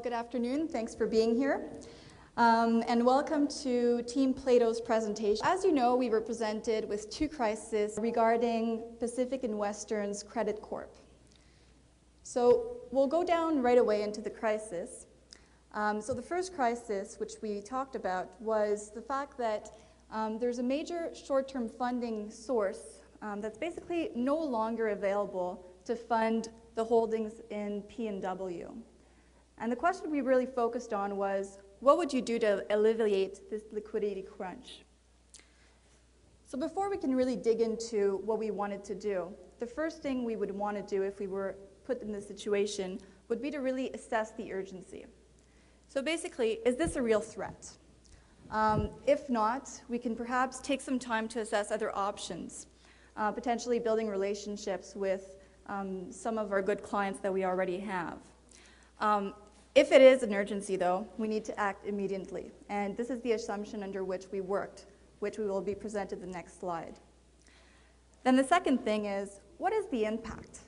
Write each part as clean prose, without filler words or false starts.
good afternoon. Thanks for being here. And welcome to Team Plato's presentation. As you know, we were presented with two crises regarding Pacific and Western's Credit Corp. So we'll go down right away into the crisis. So the first crisis, which we talked about, was the fact that there's a major short-term funding source that's basically no longer available to fund the holdings in P&W. And the question we really focused on was, what would you do to alleviate this liquidity crunch? So before we can really dig into what we wanted to do, the first thing we would want to do if we were put in this situation would be to really assess the urgency. So basically, is this a real threat? If not, we can perhaps take some time to assess other options, potentially building relationships with some of our good clients that we already have. If it is an urgency, though, we need to act immediately. And this is the assumption under which we worked, which we will be presented the next slide. Then the second thing is, what is the impact?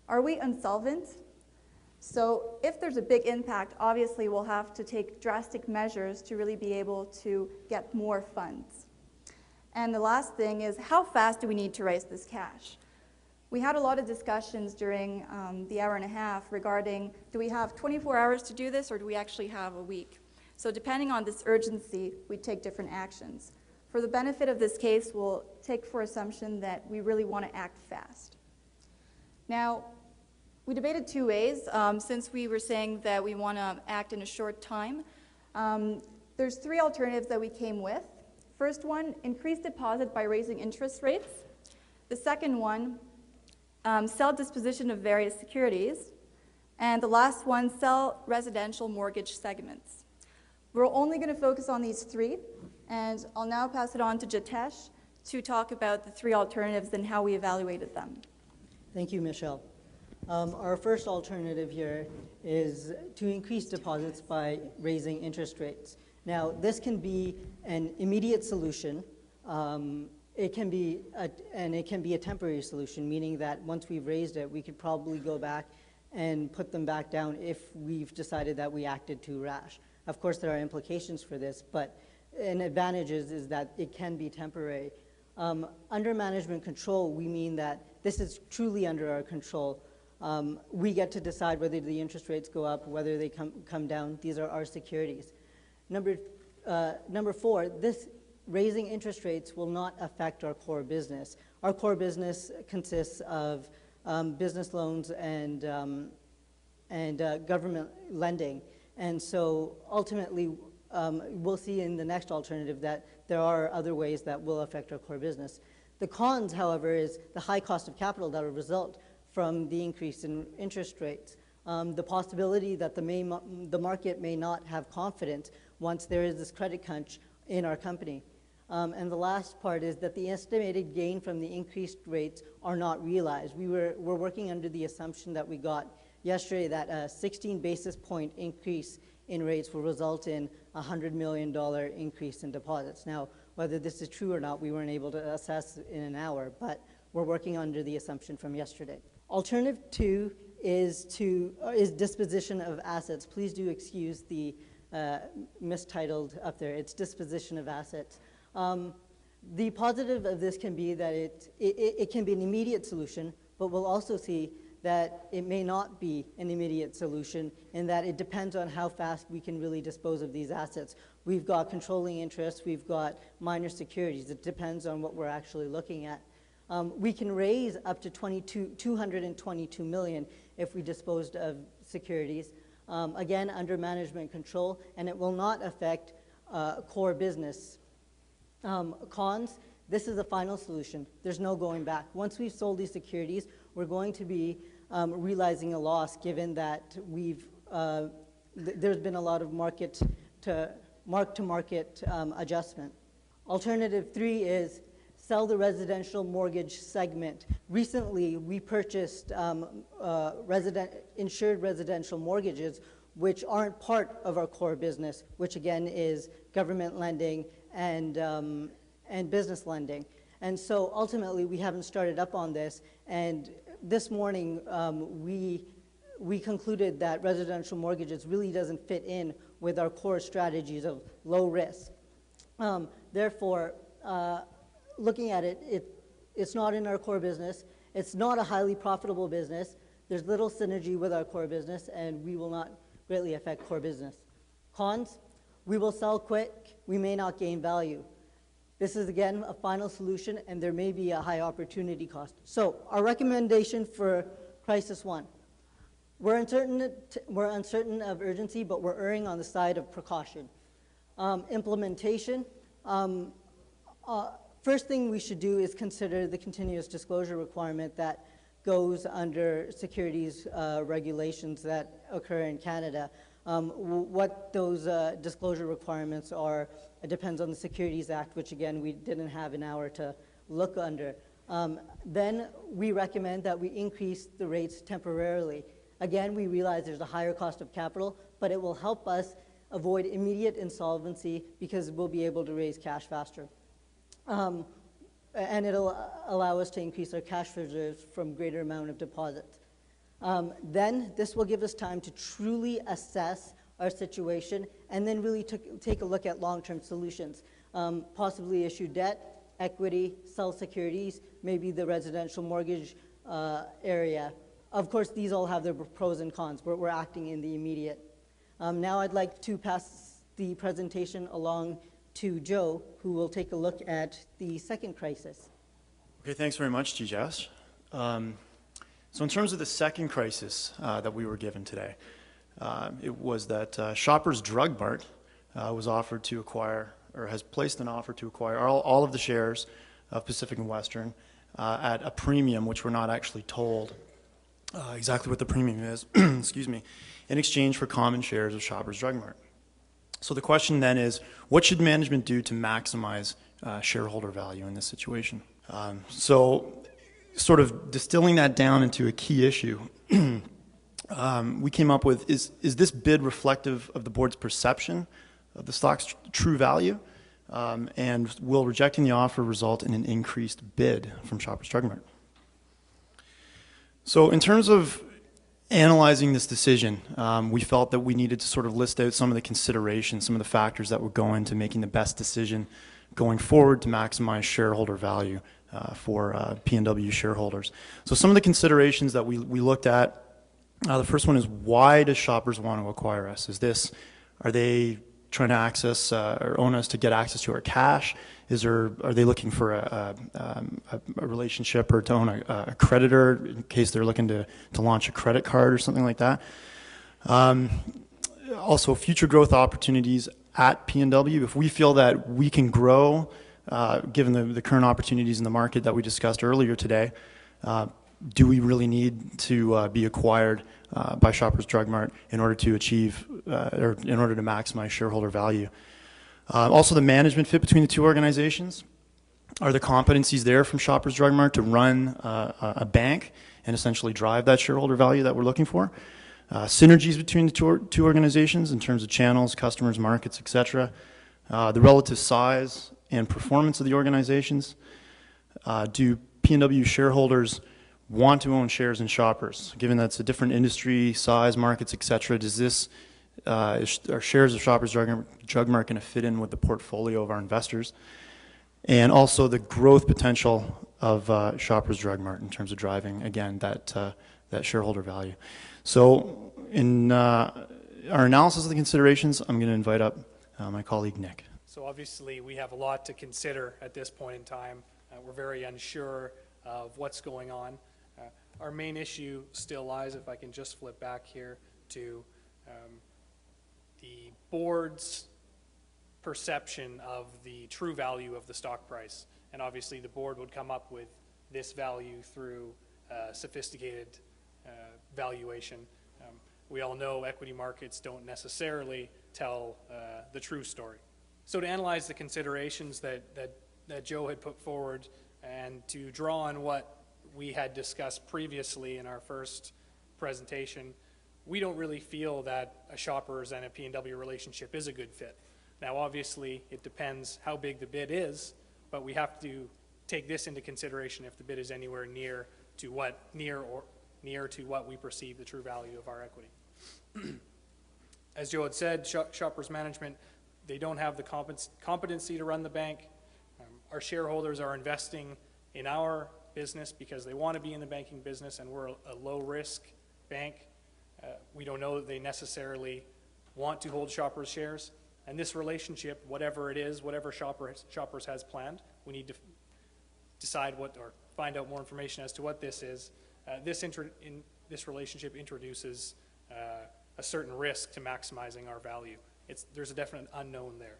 Are we insolvent? So if there's a big impact, obviously we'll have to take drastic measures to really be able to get more funds. And the last thing is, how fast do we need to raise this cash? We had a lot of discussions during the hour and a half regarding, do we have 24 hours to do this or do we actually have a week? So depending on this urgency, we take different actions. For the benefit of this case, we'll take for assumption that we really want to act fast. Now, we debated two ways. Since we were saying that we want to act in a short time, there's three alternatives that we came with. First one, increase deposit by raising interest rates. The second one, sell disposition of various securities. And the last one, sell residential mortgage segments. We're only going to focus on these three, and I'll now pass it on to Jitesh to talk about the three alternatives and how we evaluated them. Thank you, Michelle. Our first alternative here is to increase deposits by raising interest rates. Now, this can be an immediate solution. It can be a temporary solution, meaning that once we've raised it, we could probably go back and put them back down if we've decided that we acted too rash. Of course, there are implications for this, but an advantage is that it can be temporary. Under management control, we mean that this is truly under our control. We get to decide whether the interest rates go up, whether they come down. These are our securities. Number four, this raising interest rates will not affect our core business. Our core business consists of business loans and government lending. And so ultimately, we'll see in the next alternative that there are other ways that will affect our core business. The cons, however, is the high cost of capital that will result from the increase in interest rates. The possibility that the market may not have confidence once there is this credit crunch in our company. And the last part is that the estimated gain from the increased rates are not realized. We're working under the assumption that we got yesterday that a 16 basis point increase in rates will result in a $100 million increase in deposits. Now, whether this is true or not, we weren't able to assess in an hour, but we're working under the assumption from yesterday. Alternative two is disposition of assets. Please do excuse the mistitled up there. It's disposition of assets. The positive of this can be that it can be an immediate solution, but we'll also see that it may not be an immediate solution in that it depends on how fast we can really dispose of these assets. We've got controlling interests, we've got minor securities. It depends on what we're actually looking at. We can raise up to $222 million if we disposed of securities, again, under management control, and it will not affect core business. Cons, this is the final solution. There's no going back. Once we've sold these securities, we're going to be realizing a loss given that there's been a lot of mark-to-market adjustment. Alternative three is sell the residential mortgage segment. Recently, we purchased insured residential mortgages, which aren't part of our core business, which again is government lending and business lending. And so ultimately, we haven't started up on this. And this morning, we we concluded that residential mortgages really doesn't fit in with our core strategies of low risk. Therefore, looking at it, it's not in our core business. It's not a highly profitable business. There's little synergy with our core business, and we will not greatly affect core business. Cons, we will sell quick. We may not gain value. This is, again, a final solution, and there may be a high opportunity cost. So our recommendation for Crisis 1. We're uncertain of urgency, but we're erring on the side of precaution. Implementation. First thing we should do is consider the continuous disclosure requirement that goes under securities regulations that occur in Canada. What those disclosure requirements are, it depends on the Securities Act, which again, we didn't have an hour to look under. Then we recommend that we increase the rates temporarily. Again, we realize there's a higher cost of capital, but it will help us avoid immediate insolvency because we'll be able to raise cash faster. And it'll allow us to increase our cash reserves from greater amount of deposits. Then this will give us time to truly assess our situation and then really take a look at long-term solutions. Possibly issue debt, equity, sell securities, maybe the residential mortgage area. Of course, these all have their pros and cons, but we're acting in the immediate. Now I'd like to pass the presentation along to Joe, who will take a look at the second crisis. Okay, thanks very much, Tijas. So in terms of the second crisis that we were given today, it was that Shoppers Drug Mart was offered to acquire, or has placed an offer to acquire all of the shares of Pacific and Western at a premium, which we're not actually told exactly what the premium is, excuse me, in exchange for common shares of Shoppers Drug Mart. So the question then is, what should management do to maximize shareholder value in this situation? So sort of distilling that down into a key issue, we came up with, is this bid reflective of the board's perception of the stock's true value? And will rejecting the offer result in an increased bid from Shoppers Drug Mart? So in terms of analyzing this decision, we felt that we needed to sort of list out some of the considerations, some of the factors that would go into making the best decision going forward to maximize shareholder value for P&W shareholders. So some of the considerations that we looked at, the first one is, why does Shoppers want to acquire us? Are they trying to access or own us to get access to our cash? Are they looking for a relationship or to own a creditor in case they're looking to launch a credit card or something like that? Also, future growth opportunities at P&W. If we feel that we can grow, given the current opportunities in the market that we discussed earlier today, do we really need to be acquired by Shoppers Drug Mart in order to achieve or in order to maximize shareholder value? Also, the management fit between the two organizations. Are the competencies there from Shoppers Drug Mart to run a bank and essentially drive that shareholder value that we're looking for? Synergies between the two organizations in terms of channels, customers, markets, etc. The relative size and performance of the organizations. Do P&W shareholders want to own shares in Shoppers? Given that it's a different industry, size, markets, etc., are shares of Shoppers Drug Mart going to fit in with the portfolio of our investors? And also the growth potential of Shoppers Drug Mart in terms of driving, again, that shareholder value. So in our analysis of the considerations, I'm going to invite up my colleague Nick. So obviously we have a lot to consider at this point in time. We're very unsure of what's going on. Our main issue still lies, if I can just flip back here, to the board's perception of the true value of the stock price. And obviously the board would come up with this value through sophisticated valuation. We all know equity markets don't necessarily tell the true story. So to analyze the considerations that Joe had put forward and to draw on what we had discussed previously in our first presentation, we don't really feel that a Shoppers and a P&W relationship is a good fit. Now obviously it depends how big the bid is, but we have to take this into consideration if the bid is anywhere near to what near near to what we perceive the true value of our equity. As Joe had said, Shoppers Management, they don't have the competency to run the bank. Our shareholders are investing in our business because they want to be in the banking business, and we're a low-risk bank. We don't know that they necessarily want to hold Shoppers shares. And this relationship, whatever it is, whatever Shoppers has planned, we need to decide what, or find out more information as to what this is. This relationship introduces a certain risk to maximizing our value. There's a definite unknown there.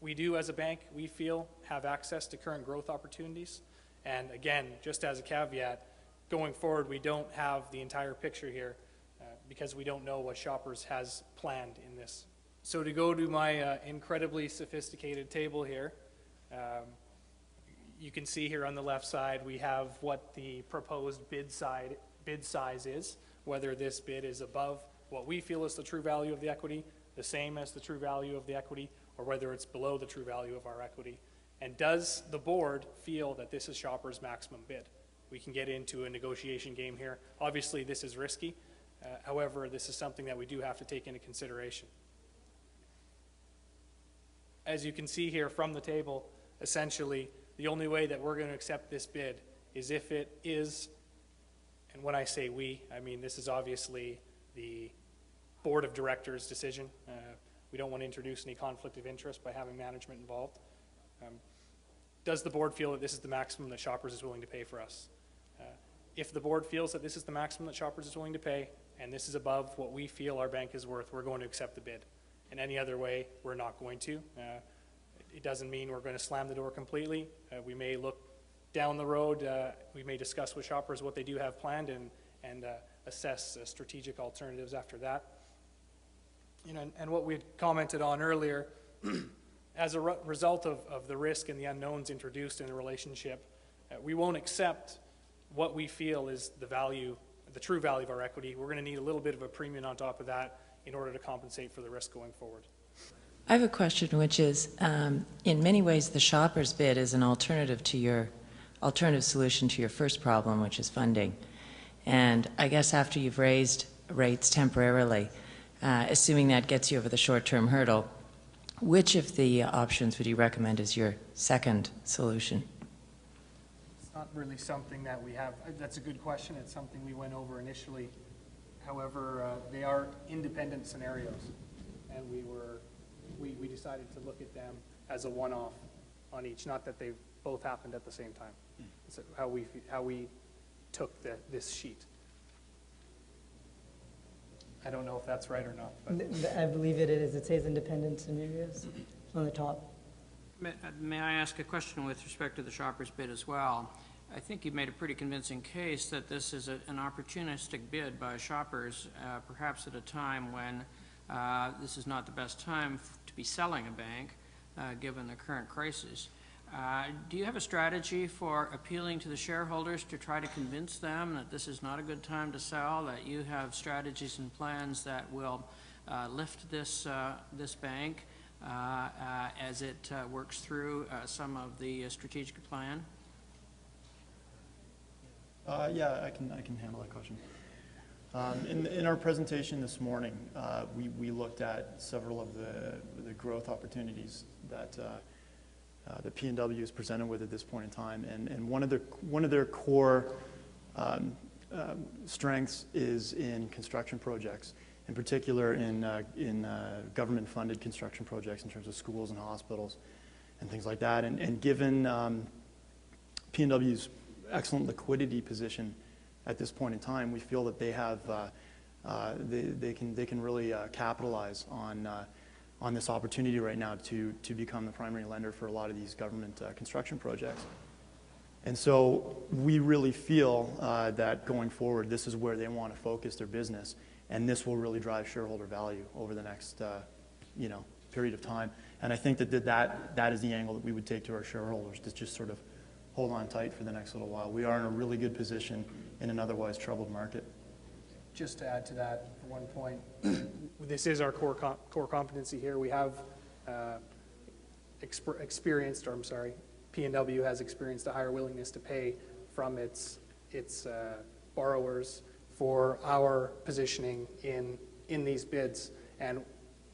We do, as a bank, we feel, have access to current growth opportunities. And again, just as a caveat, going forward, we don't have the entire picture here because we don't know what Shoppers has planned in this. So to go to my incredibly sophisticated table here, you can see here on the left side, we have what the proposed bid size is, whether this bid is above what we feel is the true value of the equity, the same as the true value of the equity, or whether it's below the true value of our equity. And does the board feel that this is Shoppers' maximum bid? We can get into a negotiation game here. Obviously, this is risky. However, this is something that we do have to take into consideration. As you can see here from the table, essentially, the only way that we're going to accept this bid is if it is, and when I say we, I mean this is obviously the board of directors' decision. We don't want to introduce any conflict of interest by having management involved. Does the board feel that this is the maximum that Shoppers is willing to pay for us? If the board feels that this is the maximum that Shoppers is willing to pay, and this is above what we feel our bank is worth, we're going to accept the bid. In any other way, we're not going to. It doesn't mean we're going to slam the door completely. We may look down the road. We may discuss with Shoppers what they do have planned and assess strategic alternatives after that. You know, and what we had commented on earlier, as a result of the risk and the unknowns introduced in the relationship, we won't accept what we feel is the value, the true value of our equity. We're going to need a little bit of a premium on top of that in order to compensate for the risk going forward. I have a question, which is, in many ways, the Shoppers bid is an alternative solution to your first problem, which is funding. And I guess after you've raised rates temporarily, assuming that gets you over the short-term hurdle, which of the options would you recommend as your second solution? It's not really something that we have. That's a good question. It's something we went over initially. However, they are independent scenarios, and we decided to look at them as a one-off on each. Not that they both happened at the same time. It's how we took this sheet. I don't know if that's right or not. But I believe it is. It says independent scenarios on the top. May I ask a question with respect to the Shoppers bid as well? I think you've made a pretty convincing case that this is an opportunistic bid by Shoppers, perhaps at a time when this is not the best time to be selling a bank, given the current crisis. Do you have a strategy for appealing to the shareholders to try to convince them that this is not a good time to sell, that you have strategies and plans that will lift this bank as it works through some of the strategic plan? Yeah, I can handle that question. In our presentation this morning, we looked at several of the growth opportunities that the P&W is presented with at this point in time, and one of their core strengths is in construction projects, in particular in government-funded construction projects in terms of schools and hospitals and things like that. And given P&W's excellent liquidity position at this point in time, we feel that they have they can really capitalize on this opportunity right now to become the primary lender for a lot of these government construction projects. And so we really feel that going forward, this is where they want to focus their business, and this will really drive shareholder value over the next period of time. And I think that is the angle that we would take to our shareholders, to just sort of hold on tight for the next little while. We are in a really good position in an otherwise troubled market. Just to add to that, for one point, this is our core competency here. We have P&W has experienced a higher willingness to pay from its borrowers for our positioning in these bids. And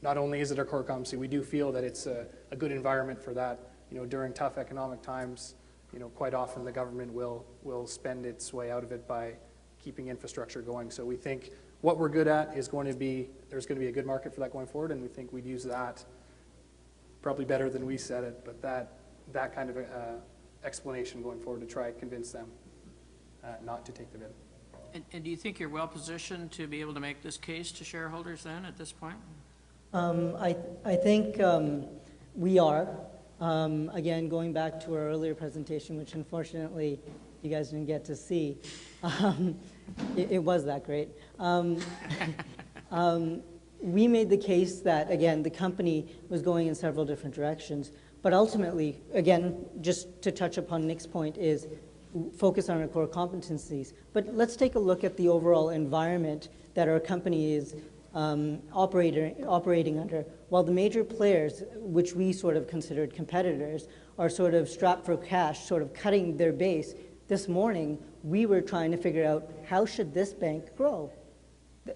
not only is it our core competency, we do feel that it's a good environment for that. During tough economic times, quite often the government will spend its way out of it by keeping infrastructure going. So we think what we're good at is there's going to be a good market for that going forward, and we think we'd use that probably better than we said it, but that kind of explanation going forward to try and convince them not to take the bid. And do you think you're well positioned to be able to make this case to shareholders then at this point? I think we are. Again, going back to our earlier presentation, which unfortunately you guys didn't get to see, it was that great. We made the case that, again, the company was going in several different directions, but ultimately, again, just to touch upon Nick's point, is focus on our core competencies. But let's take a look at the overall environment that our company is operating under. While the major players, which we sort of considered competitors, are sort of strapped for cash, sort of cutting their base, this morning we were trying to figure out how should this bank grow.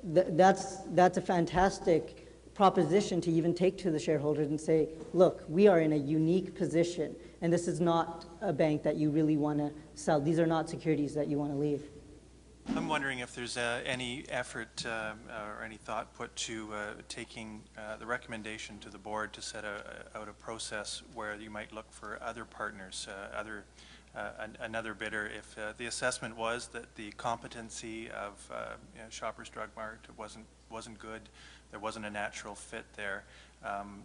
That's a fantastic proposition to even take to the shareholders and say, look, we are in a unique position, and this is not a bank that you really want to sell. These are not securities that you want to leave. I'm wondering if there's any effort or any thought put to taking the recommendation to the board to set out a process where you might look for other partners, another bidder, if the assessment was that the competency of Shoppers Drug Mart wasn't good, there wasn't a natural fit there.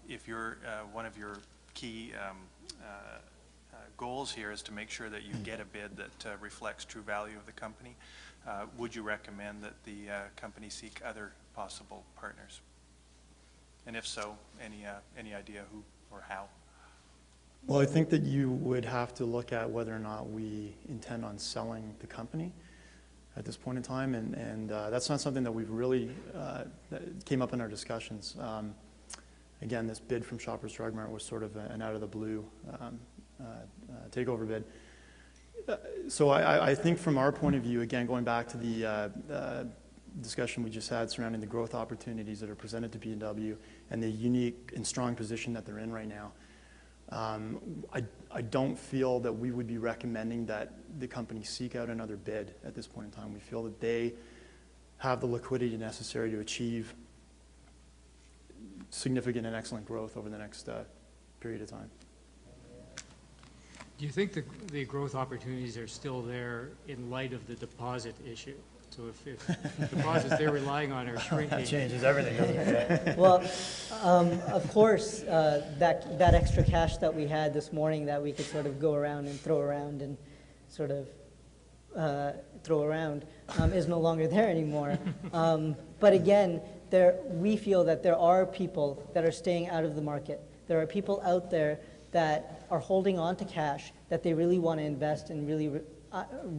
If you're one of your key goals here is to make sure that you get a bid that reflects true value of the company, would you recommend that the company seek other possible partners? And if so, any idea who or how? Well, I think that you would have to look at whether or not we intend on selling the company at this point in time, and that's not something that we've really that came up in our discussions. Again, this bid from Shoppers Drug Mart was sort of an out-of-the-blue takeover bid. So I think from our point of view, again, going back to the discussion we just had surrounding the growth opportunities that are presented to P&W and the unique and strong position that they're in right now, I don't feel that we would be recommending that the company seek out another bid at this point in time. We feel that they have the liquidity necessary to achieve significant and excellent growth over the next period of time. Do you think the growth opportunities are still there in light of the deposit issue? So if deposits they're relying on are shrinking. That changes everything, doesn't it? Well, of course, that extra cash that we had this morning that we could sort of go around and throw around and sort of throw around is no longer there anymore. But again, we feel that there are people that are staying out of the market. There are people out there that are holding on to cash that they really want to invest in really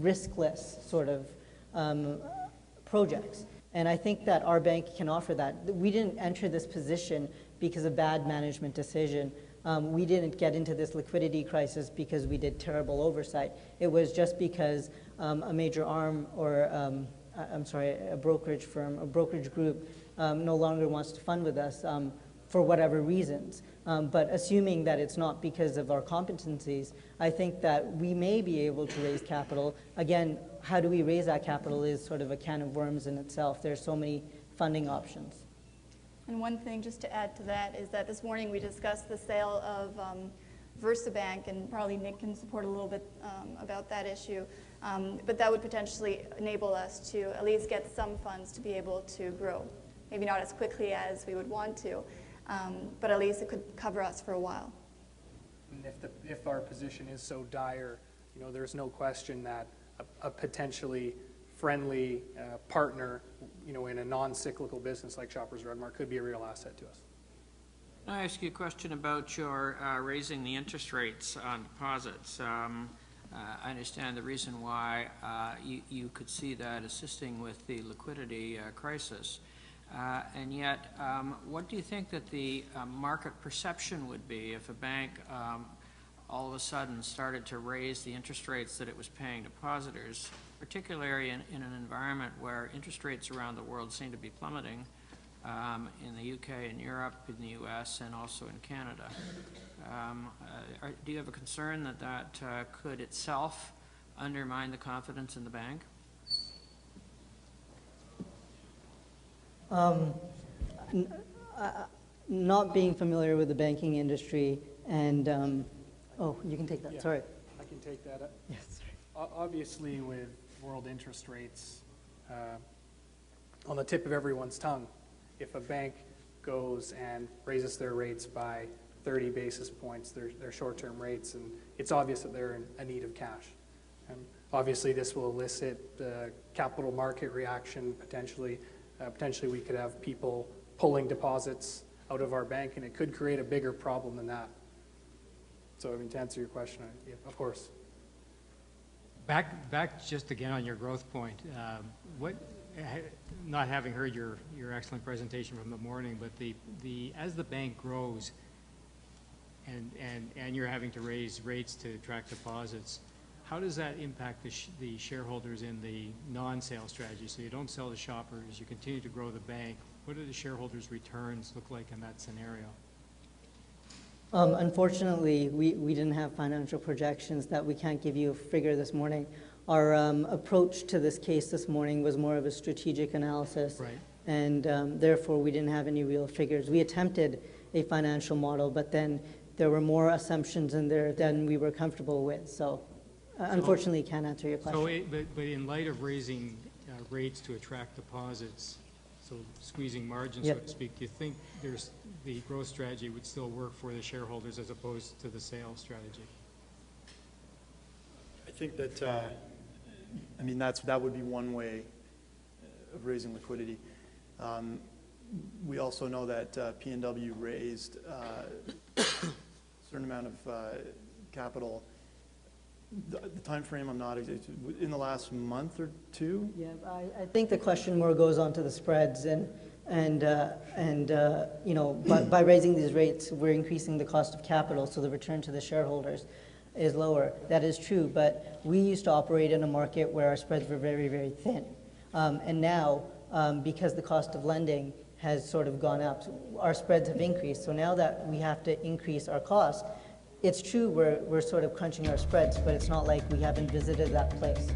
riskless sort of projects. And I think that our bank can offer that. We didn't enter this position because of bad management decision. We didn't get into this liquidity crisis because we did terrible oversight. It was just because a major arm or, a brokerage firm, a brokerage group no longer wants to fund with us for whatever reasons. But assuming that it's not because of our competencies, I think that we may be able to raise capital. Again, how do we raise that capital is sort of a can of worms in itself. There's so many funding options. And one thing just to add to that is that this morning we discussed the sale of VersaBank, and probably Nick can support a little bit about that issue. But that would potentially enable us to at least get some funds to be able to grow. Maybe not as quickly as we would want to, but at least it could cover us for a while. And if our position is so dire, there's no question that a potentially friendly partner, in a non-cyclical business like Shoppers Drug Mart could be a real asset to us. Can I ask you a question about your raising the interest rates on deposits? I understand the reason why you could see that assisting with the liquidity crisis. And yet, what do you think that the market perception would be if a bank all of a sudden started to raise the interest rates that it was paying depositors particularly in an environment where interest rates around the world seem to be plummeting, in the UK and Europe, in the US, and also in Canada. Do you have a concern that that could itself undermine the confidence in the bank? Not being familiar with the banking industry and, oh, you can take that, Yeah, sorry. I can take that. Yes. Obviously, with world interest rates on the tip of everyone's tongue, if a bank goes and raises their rates by 30 basis points, their short-term rates, and it's obvious that they're in a need of cash. And obviously, this will elicit capital market reaction, potentially. Potentially, we could have people pulling deposits out of our bank, and it could create a bigger problem than that. So, I mean, to answer your question, yeah, of course. Back just again on your growth point, not having heard your excellent presentation from the morning, but as the bank grows and you're having to raise rates to attract deposits, how does that impact the shareholders in the non-sale strategy? So you don't sell to shoppers, you continue to grow the bank. What do the shareholders' returns look like in that scenario? Unfortunately, we didn't have financial projections that we can't give you a figure this morning. Our approach to this case this morning was more of a strategic analysis. Right. And therefore, we didn't have any real figures. We attempted a financial model, but then there were more assumptions in there than we were comfortable with. So unfortunately, can't answer your question. But in light of raising rates to attract deposits, so squeezing margins, Yep. so to speak, do you think the growth strategy would still work for the shareholders as opposed to the sales strategy? I think that, I mean, that would be one way of raising liquidity. We also know that P&W raised a certain amount of capital. The time frame, I'm not in the last month or two. Yeah, I think the question more goes on to the spreads and you know, by raising these rates, we're increasing the cost of capital, so the return to the shareholders is lower. That is true, but we used to operate in a market where our spreads were very, very thin. And now, because the cost of lending has sort of gone up, our spreads have increased. So now that we have to increase our costs, it's true we're sort of crunching our spreads, but it's not like we haven't visited that place.